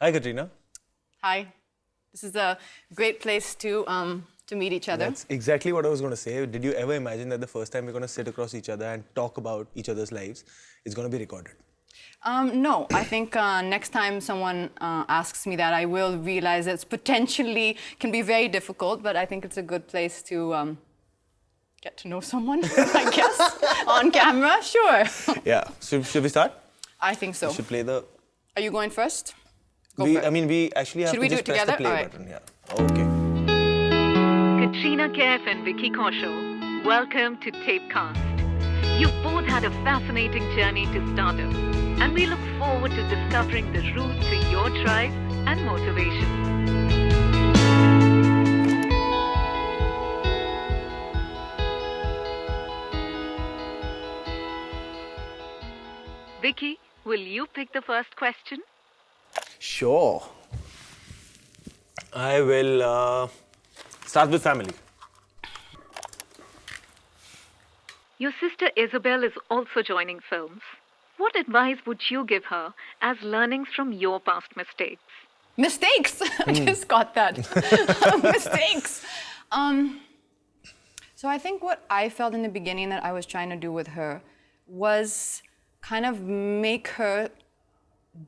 Hi, Katrina. Hi. This is a great place to meet each other. That's exactly what I was going to say. Did you ever imagine that the first time we're going to sit across each other and talk about each other's lives, it's going to be recorded? No, I think next time someone asks me that, I will realize it's potentially can be very difficult, but I think it's a good place to get to know someone, I guess, on camera. Sure. Yeah. Should we start? I think so. We should play the... Are you going first? Go we for it. we actually have Should to we do just it press the together? play All right. button. Yeah. Okay. Katrina, Kaif and Vicky Kaushal, welcome to Tapecast. You've both had a fascinating journey to stardom, and we look forward to discovering the route to your drive and motivation. Vicky, will you pick the first question? Sure. I will start with family. Your sister Isabel is also joining films. What advice would you give her as learnings from your past mistakes? Mistakes. I just got that. Mistakes. So I think what I felt in the beginning that I was trying to do with her was kind of make her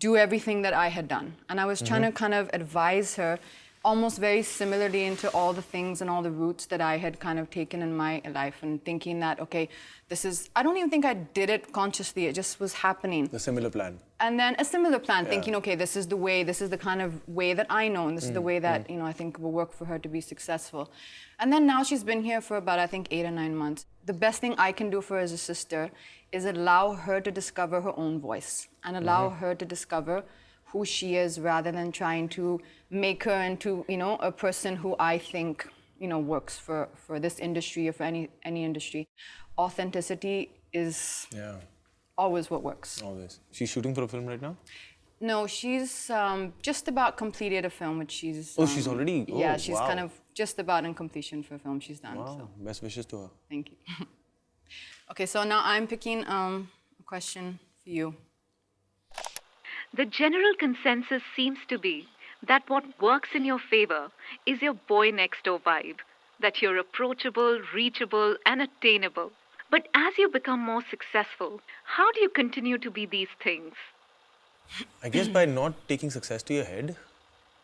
do everything that I had done. And I was trying to kind of advise her almost very similarly into all the things and all the routes that I had kind of taken in my life, and thinking that, okay, this is, I don't even think I did it consciously, it just was happening. The similar plan. And then a similar plan, thinking, okay, this is the way, this is the kind of way that I know, and this is the way that, I think will work for her to be successful. And then now she's been here for about, I think, 8 or 9 months. The best thing I can do for her as a sister is allow her to discover her own voice and allow her to discover who she is, rather than trying to make her into, a person who I think, works for this industry or for any industry. Authenticity is always what works. Always. She's shooting for a film right now? No, she's just about completed a film, which she's... She's already... yeah, she's kind of just about in completion for a film she's done. Wow. So. Best wishes to her. Thank you. Okay, so now I'm picking a question for you. The general consensus seems to be that what works in your favor is your boy next door vibe, that you're approachable, reachable, and attainable. But as you become more successful, how do you continue to be these things? I guess by not taking success to your head,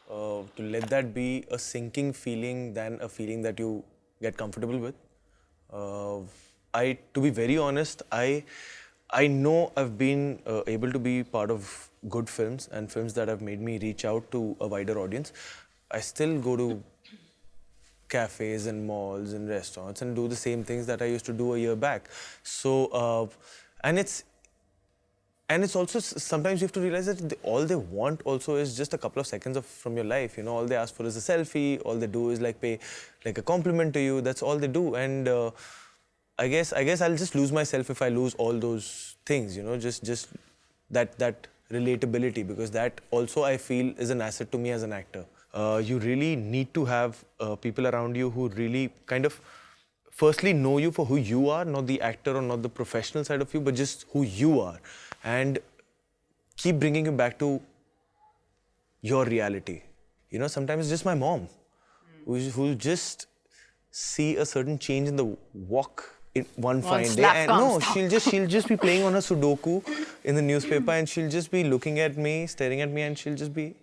to let that be a sinking feeling than a feeling that you get comfortable with. To be very honest, I know I've been able to be part of good films and films that have made me reach out to a wider audience. I still go to cafes and malls and restaurants and do the same things that I used to do a year back. So, and it's also sometimes you have to realize that all they want also is just a couple of seconds from your life. All they ask for is a selfie. All they do is pay a compliment to you. That's all they do. And I guess I'll just lose myself if I lose all those things. Just that relatability, because that also I feel is an asset to me as an actor. You really need to have people around you who really kind of firstly know you for who you are, not the actor or not the professional side of you, but just who you are, and keep bringing you back to your reality. Sometimes it's just my mom who'll just see a certain change in the walk in one fine day, and no, she'll just be playing on her Sudoku in the newspaper, and she'll just be looking at me, staring at me, and she'll just be,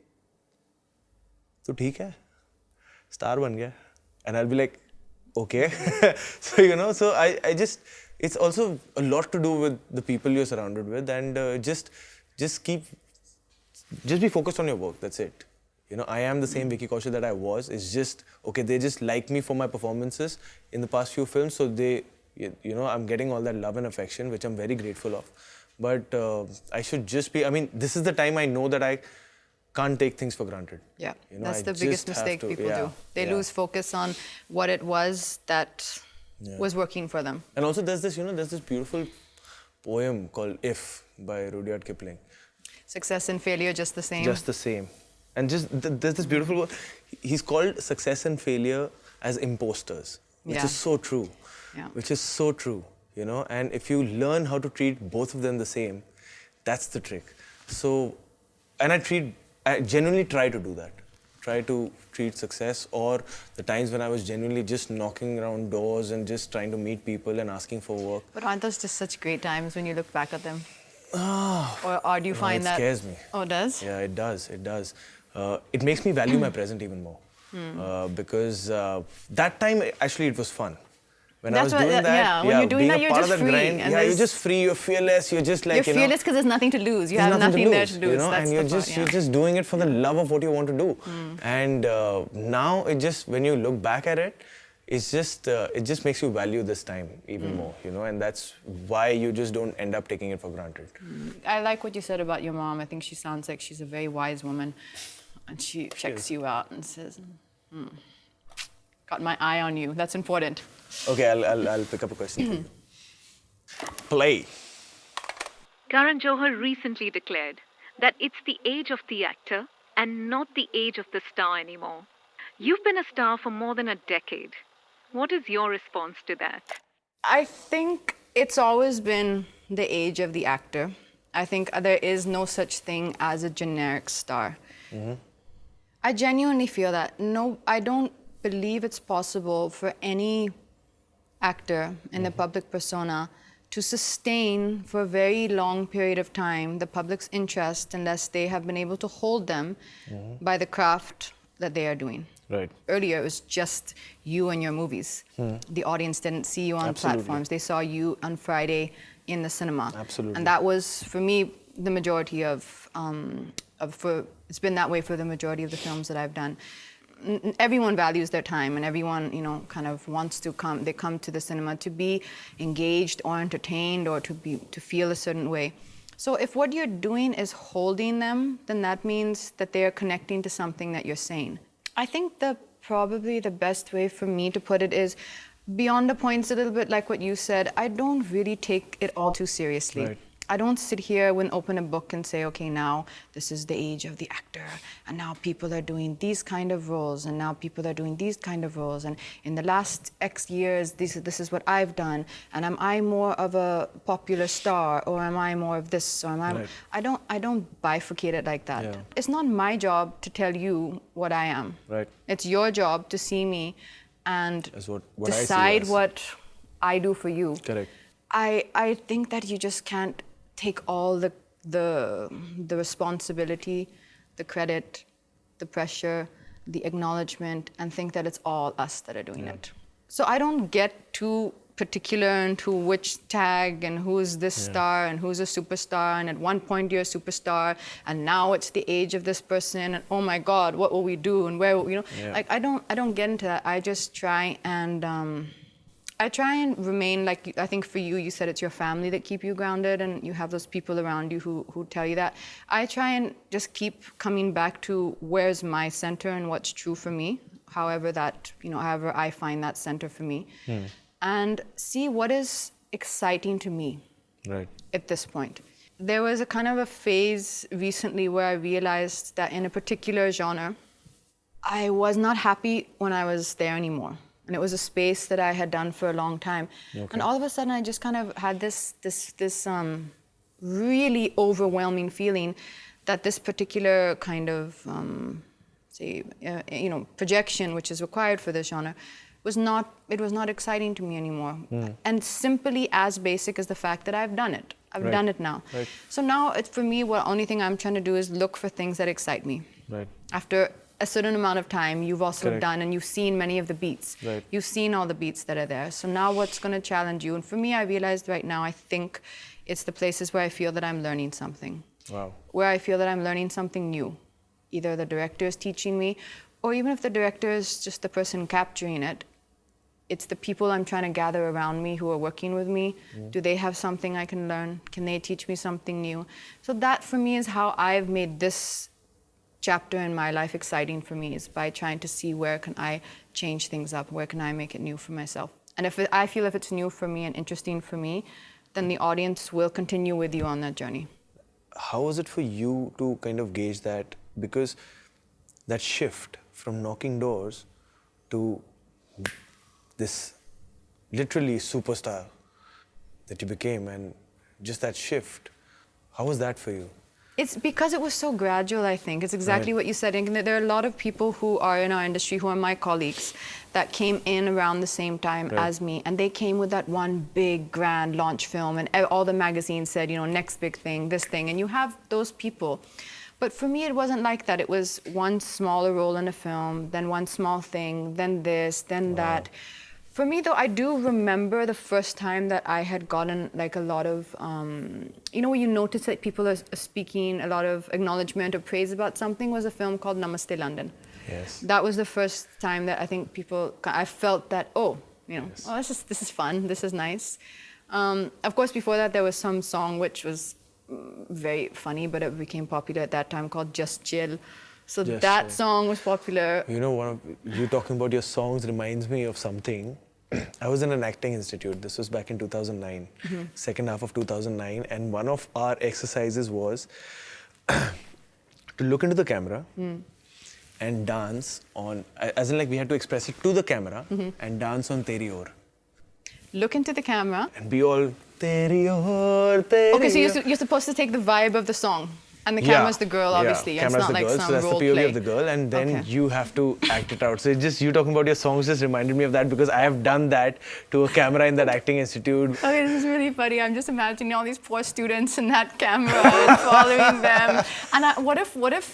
"So theek hai, star ban gaya," and I'll be like, "Okay." So so I just, it's also a lot to do with the people you're surrounded with, and just be focused on your work. That's it. I am the same Vicky Kaushal that I was. It's just, okay, they just like me for my performances in the past few films, so they, I'm getting all that love and affection, which I'm very grateful of. But I should just be, this is the time I know that I can't take things for granted. Yeah, that's the biggest mistake people do. They lose focus on what it was that was working for them. And also there's this beautiful poem called If by Rudyard Kipling. Success and failure just the same. Just the same. And there's this beautiful word. He's called success and failure as imposters, which is so true. Yeah. Which is so true, and if you learn how to treat both of them the same, that's the trick. So, and I I genuinely try to do that. Try to treat success, or the times when I was genuinely just knocking around doors and just trying to meet people and asking for work. But aren't those just such great times when you look back at them? Or do you No, find it that... scares me. Oh, it does? Yeah, it does. It does. It makes me value my present even more. Because that time, actually, it was fun. When I That's was what- doing that, yeah, when you're doing being that, a you're part just of that free, grind, and yeah, you're there's- just free, you're fearless, you're just like, You're fearless because there's nothing to lose. You there's have nothing there lose, to lose. That's and you're the just part, you're yeah. just doing it for the love of what you want to do. And now it just, when you look back at it, it just makes you value this time even more, and that's why you just don't end up taking it for granted. I like what you said about your mom. I think she sounds like she's a very wise woman. And she checks you out and says, got my eye on you. That's important. Okay, I'll pick up a question for you. Play. Karan Johar recently declared that it's the age of the actor and not the age of the star anymore. You've been a star for more than a decade. What is your response to that? I think it's always been the age of the actor. I think there is no such thing as a generic star. I genuinely feel that. No, I don't believe it's possible for any actor in the public persona to sustain for a very long period of time the public's interest unless they have been able to hold them by the craft that they are doing. Right. Earlier, it was just you and your movies. The audience didn't see you on Absolutely. platforms. They saw you on Friday in the cinema. Absolutely. And that was, for me, the majority it's been that way for the majority of the films that I've done. Everyone values their time, and everyone, kind of wants to come. They come to the cinema to be engaged or entertained or to feel a certain way. So if what you're doing is holding them, then that means that they are connecting to something that you're saying. I think probably the best way for me to put it is, beyond the points a little bit like what you said, I don't really take it all too seriously. Right. I don't sit here and open a book and say, okay, now this is the age of the actor, and now people are doing these kind of roles, and now people are doing these kind of roles, and in the last X years, this is what I've done, and am I more of a popular star, or am I more of this, or am I... Right. I don't bifurcate it like that. Yeah. It's not my job to tell you what I am. Right. It's your job to see me and As what I see decide as. what I do for you. Correct. I think that you just can't take all the responsibility, the credit, the pressure, the acknowledgement, and think that it's all us that are doing it. So I don't get too particular into which tag and who's this star and who's a superstar, and at one point you're a superstar and now it's the age of this person, and oh my God, what will we do and where will, like I don't get into that. I just try and remain, like I think for you, you said it's your family that keep you grounded and you have those people around you who tell you that. I try and just keep coming back to where's my center and what's true for me, however I find that center for me, and see what is exciting to me at this point. There was a kind of a phase recently where I realized that in a particular genre, I was not happy when I was there anymore. And it was a space that I had done for a long time. And all of a sudden, I just kind of had this really overwhelming feeling that this particular kind of, projection, which is required for this genre, was not exciting to me anymore. And simply as basic as the fact that I've done it. I've done it now. Right. So now, for me, the only thing I'm trying to do is look for things that excite me. Right. After a certain amount of time, you've also Correct. done and you've seen many of the beats. Right. You've seen all the beats that are there. So now what's going to challenge you? And for me, I realized right now, I think it's the places where I feel that I'm learning something. Wow. Where I feel that I'm learning something new. Either the director is teaching me, or even if the director is just the person capturing it, it's the people I'm trying to gather around me who are working with me. Do they have something I can learn? Can they teach me something new? So that for me is how I've made this chapter in my life exciting for me, is by trying to see where can I change things up, where can I make it new for myself. And I feel if it's new for me and interesting for me, then the audience will continue with you on that journey. How was it for you to kind of gauge that? Because that shift from knocking doors to this literally superstar that you became, and just that shift, how was that for you? It's because it was so gradual, I think. It's exactly Right. what you said. And there are a lot of people who are in our industry, who are my colleagues, that came in around the same time Right. as me. And they came with that one big, grand launch film. And all the magazines said, next big thing, this thing. And you have those people. But for me, it wasn't like that. It was one smaller role in a film, then one small thing, then this, then that. For me, though, I do remember the first time that I had gotten like a lot of, when you notice that people are speaking a lot of acknowledgement or praise about something, was a film called Namaste London. Yes. That was the first time that I think I felt that, oh, this is fun, this is nice. Of course, before that, there was some song which was very funny, but it became popular at that time, called Just Chill. So Just that Chill. song was popular. You talking about your songs reminds me of something. I was in an acting institute. This was back in 2009, second half of 2009. And one of our exercises was to look into the camera and dance on, as in like we had to express it to the camera and dance on Teri Aur. Look into the camera. And be all, Teri Aur, Teri Okay, so Aur. you're supposed to take the vibe of the song. And the camera's the girl, obviously. Yeah, And camera's it's not the like girl, some so that's the role POV play. of the girl, and then Okay. you have to act it out. So you talking about your songs just reminded me of that, because I have done that to a camera in that acting institute. Okay, this is really funny. I'm just imagining all these poor students in that camera and following them. And what if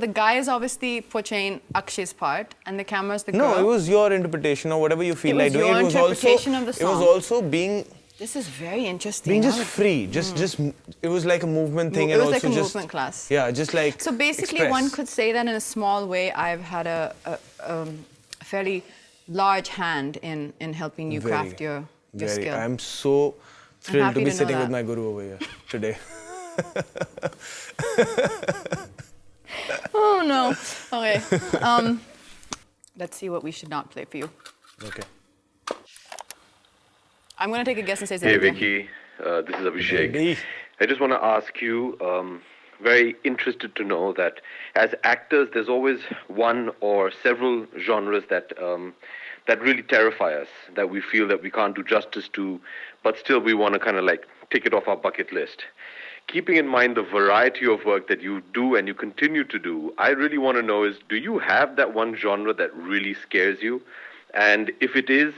the guy is obviously portraying Akshay's part and the camera's the girl? No, it was your interpretation or whatever you feel It like was doing. your interpretation of the It was song. also being This is very interesting. just free. Just it was like a movement thing, It and was also like a just movement class. Yeah, just like So basically, express. one could say that in a small way, I've had a fairly large hand in helping you craft your skill. I'm so thrilled happy to be to know sitting with that. my guru over here today. Oh no. Okay. Let's see what we should not play for you. Okay. I'm going to take a guess and say Hey Zendaya. Vicky, this is Abhishek. Hey. I just want to ask you, very interested to know that as actors, there's always one or several genres that really terrify us, that we feel that we can't do justice to, but still we want to kind of like tick it off our bucket list. Keeping in mind the variety of work that you do and you continue to do, I really want to know is, do you have that one genre that really scares you? And if it is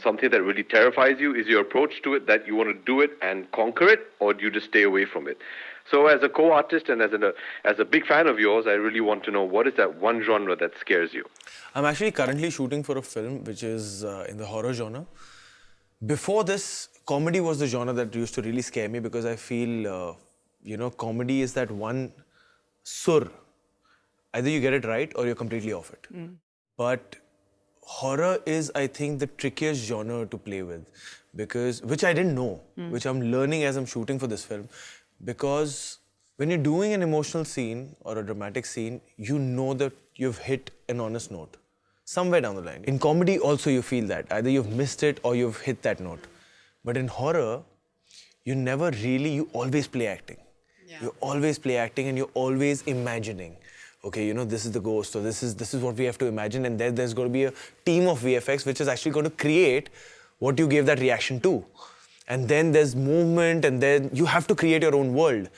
something that really terrifies you, is your approach to it that you want to do it and conquer it, or do you just stay away from it? So as a co-artist and as a big fan of yours, I really want to know, what is that one genre that scares you? I'm actually currently shooting for a film which is in the horror genre. Before this, comedy was the genre that used to really scare me, because I feel, comedy is that one sur. Either you get it right or you're completely off it. But horror is, I think, the trickiest genre to play with, which I didn't know, which I'm learning as I'm shooting for this film. Because when you're doing an emotional scene or a dramatic scene, you know that you've hit an honest note somewhere down the line. In comedy also you feel that. Either you've missed it or you've hit that note. But in horror, you always play acting. Yeah. You always play acting and you're always imagining. Okay, this is the ghost, or this is what we have to imagine, and there's going to be a team of VFX which is actually going to create what you gave that reaction to. And then there's movement, and then you have to create your own world.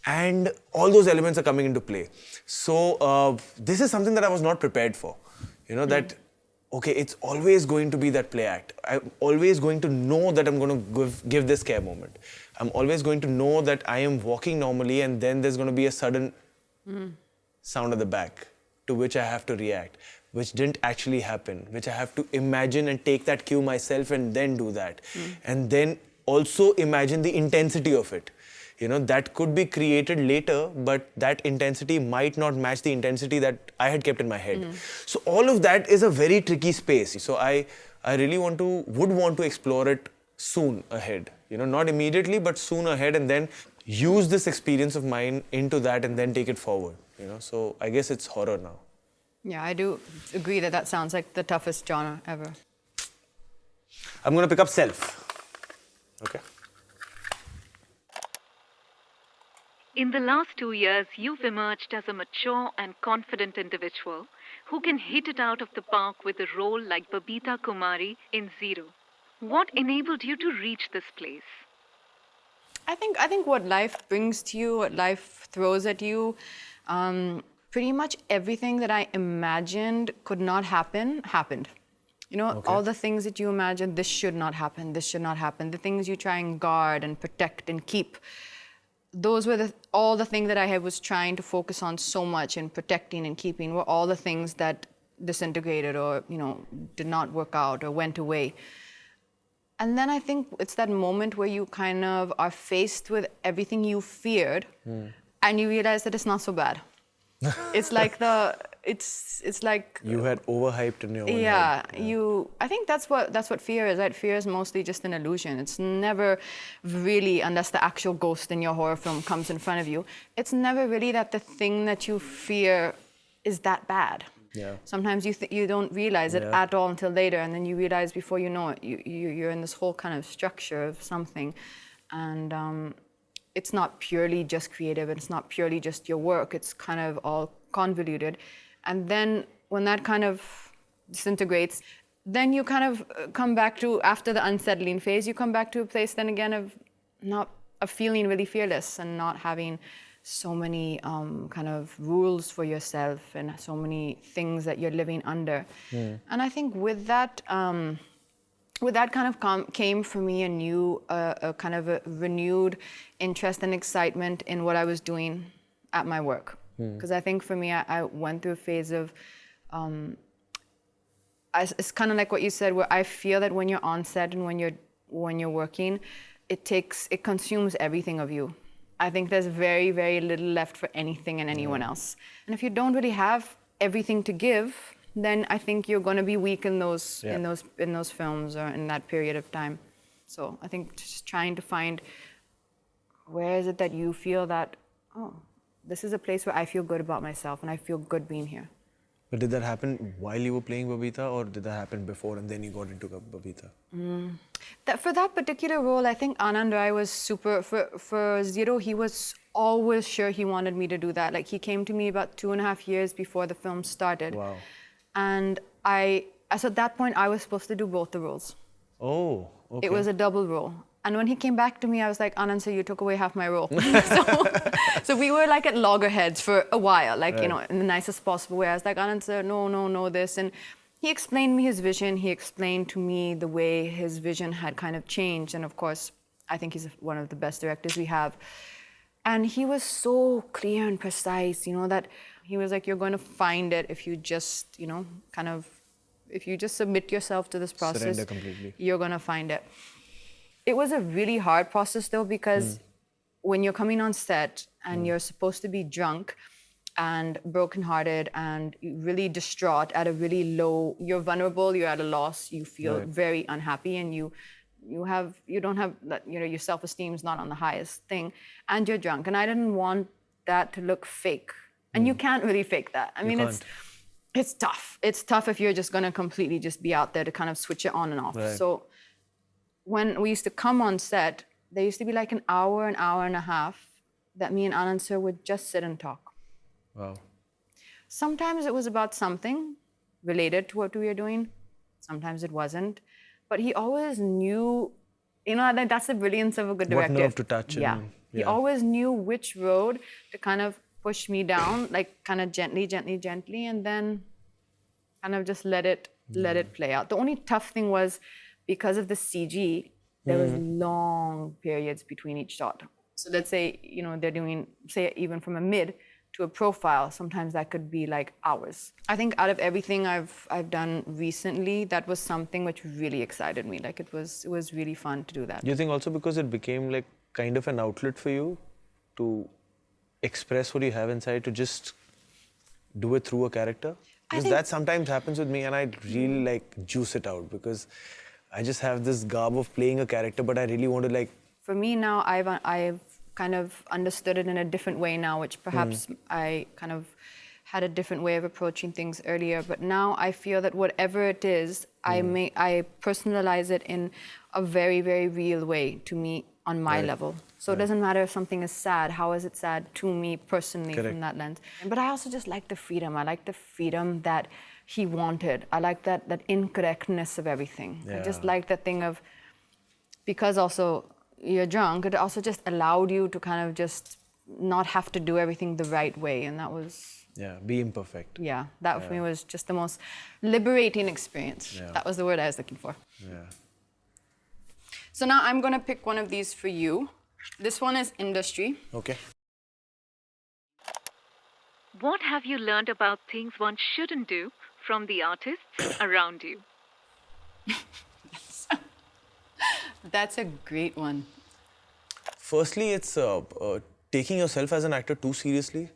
And all those elements are coming into play. So this is something that I was not prepared for. That, okay, it's always going to be that play act. I'm always going to know that I'm going to give this scare moment. I'm always going to know that I am walking normally, and then there's going to be a sudden sound at the back to which I have to react, which didn't actually happen, which I have to imagine and take that cue myself and then do that. And then also imagine the intensity of it. That could be created later, but that intensity might not match the intensity that I had kept in my head. So all of that is a very tricky space. So I really would want to explore it soon ahead. Not immediately, but soon ahead, and then use this experience of mine into that and then take it forward. So I guess it's horror now. Yeah, I do agree that sounds like the toughest genre ever. I'm going to pick up Self. Okay. In the last 2 years, you've emerged as a mature and confident individual who can hit it out of the park with a role like Babita Kumari in Zero. What enabled you to reach this place? I think what life brings to you, what life throws at you, pretty much everything that I imagined could not happen, happened. You know, Okay. all the things that you imagine, this should not happen, this should not happen, the things you try and guard and protect and keep, those were all the things that I was trying to focus on so much and protecting and keeping were all the things that disintegrated or, you know, did not work out or went away. And then I think it's that moment where you kind of are faced with everything you feared and you realize that it's not so bad. It's like it's like You had overhyped in your own yeah, head. I think that's what fear is, right? Fear is mostly just an illusion. It's never really, unless the actual ghost in your horror film comes in front of you, it's never really that the thing that you fear is that bad. Yeah. Sometimes you don't realize it at all until later, and then you realize before you know it, you're in this whole kind of structure of something, and it's not purely just creative. It's not purely just your work. It's kind of all convoluted, and then when that kind of disintegrates, then you kind of come back to, after the unsettling phase, you come back to a place then again of feeling really fearless and not having so many kind of rules for yourself and so many things that you're living under. And I think with that kind of came for me a kind of a renewed interest and excitement in what I was doing at my work. Because I think for me, I went through a phase of, it's kind of like what you said, where I feel that when you're on set and when you're working, it consumes everything of you. I think there's very, very little left for anything and anyone else. And if you don't really have everything to give, then I think you're going to be weak in those films or in that period of time. So I think just trying to find where is it that you feel that, oh, this is a place where I feel good about myself and I feel good being here. But did that happen while you were playing Babita, or did that happen before and then you got into Babita? For that particular role, I think Anand Rai was super, for Zero, he was always sure he wanted me to do that. Like, he came to me about 2.5 years before the film started. Wow. And so at that point, I was supposed to do both the roles. Oh, okay. It was a double role. And when he came back to me, I was like, Anand, so you took away half my role. so we were like at loggerheads for a while, like, you know, in the nicest possible way. I was like, Anand, sir, no, this. And he explained me his vision. He explained to me the way his vision had kind of changed. And of course, I think he's one of the best directors we have. And he was so clear and precise, you know, that he was like, you're going to find it if you just, you know, kind of, if you just submit yourself to this process, surrender completely. You're going to find it. It was a really hard process though, because when you're coming on set and you're supposed to be drunk and brokenhearted and really distraught at a really low, you're vulnerable, you're at a loss, you feel very unhappy, and you don't have that, you know, your self-esteem is not on the highest thing, and you're drunk. And I didn't want that to look fake. And you can't really fake that. I mean, it's tough. It's tough if you're just gonna completely just be out there to kind of switch it on and off. Right. So when we used to come on set, there used to be like an hour and a half that me and Anand sir would just sit and talk. Wow. Sometimes it was about something related to what we were doing. Sometimes it wasn't. But he always knew, you know, that's the brilliance of a good director. What nerve to touch. Yeah. He always knew which road to kind of push me down, like kind of gently, and then kind of just let it play out. The only tough thing was, because of the CG, there was long periods between each shot. So let's say, you know, they're doing, say, even from a mid to a profile, sometimes that could be like hours. I think out of everything I've done recently, that was something which really excited me. Like, it was really fun to do that. Do you think also because it became like kind of an outlet for you to express what you have inside, to just do it through a character? Because that sometimes happens with me, and I really like juice it out, because I just have this garb of playing a character, but I really want to like... For me now, I've kind of understood it in a different way now, which perhaps I kind of had a different way of approaching things earlier. But now I feel that whatever it is, I personalize it in a very, very real way to me on my level. So it doesn't matter if something is sad, how is it sad to me personally from that lens. But I also just like the freedom. I like the freedom that he wanted. I like that incorrectness of everything. I just like that thing of, because also you're drunk, it also just allowed you to kind of just not have to do everything the right way. And that was, Yeah, be imperfect. yeah, that for me was just the most liberating experience. Yeah. That was the word I was looking for. Yeah. So now I'm going to pick one of these for you. This one is industry. Okay. What have you learned about things one shouldn't do from the artists around you? That's a great one. Firstly, it's taking yourself as an actor too seriously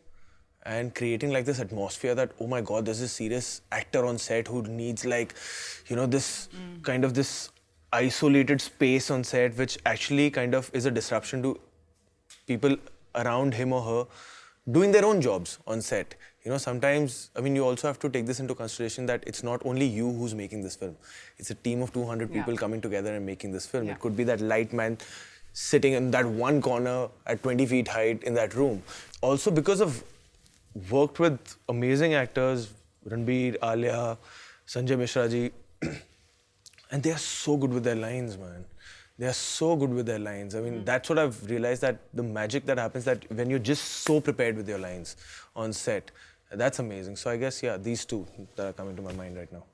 and creating like this atmosphere that, oh my God, there's this serious actor on set who needs like, this kind of this isolated space on set, which actually kind of is a disruption to people around him or her doing their own jobs on set. Sometimes, you also have to take this into consideration that it's not only you who's making this film. It's a team of 200 people coming together and making this film. Yeah. It could be that light man sitting in that one corner at 20 feet height in that room. Also, because I've worked with amazing actors, Ranbir, Alia, Sanjay Mishra ji, and they are so good with their lines, man. They are so good with their lines. That's what I've realized, that the magic that happens, that when you're just so prepared with your lines on set, that's amazing. So I guess, these two that are coming to my mind right now.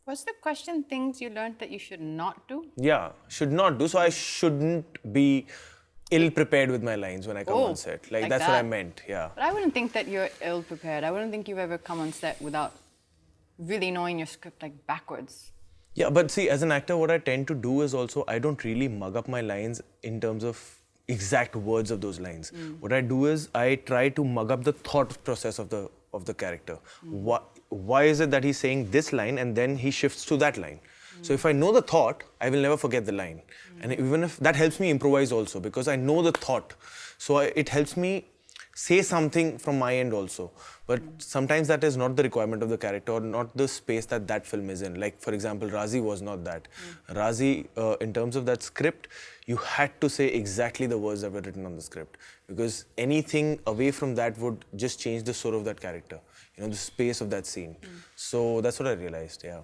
What's the question, things you learned that you should not do? Yeah, should not do. So I shouldn't be ill-prepared with my lines when I come on set. Like that's what I that. meant, yeah. But I wouldn't think that you're ill-prepared. I wouldn't think you've ever come on set without really knowing your script like backwards. Yeah, but see, as an actor, what I tend to do is also, I don't really mug up my lines in terms of exact words of those lines. What I do is, I try to mug up the thought process of the character. Why is it that he's saying this line and then he shifts to that line? So if I know the thought, I will never forget the line. And even if that helps me improvise also, because I know the thought. So it helps me say something from my end also. But sometimes that is not the requirement of the character, or not the space that film is in. Like, for example, Razi was not that. Razi, in terms of that script, you had to say exactly the words that were written on the script. Because anything away from that would just change the soul of that character. The space of that scene. So that's what I realized, yeah.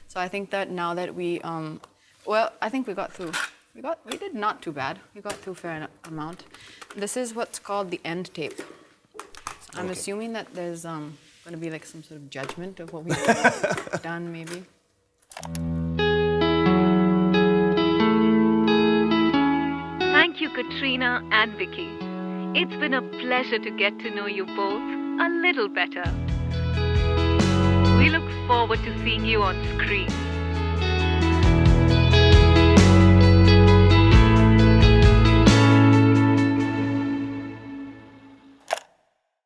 So I think that now that we, I think we got through. We did not too bad. We got through a fair amount. This is what's called the end tape. So I'm assuming that there's going to be like some sort of judgment of what we've done, maybe. Thank you, Katrina and Vicky. It's been a pleasure to get to know you both a little better. We look forward to seeing you on screen.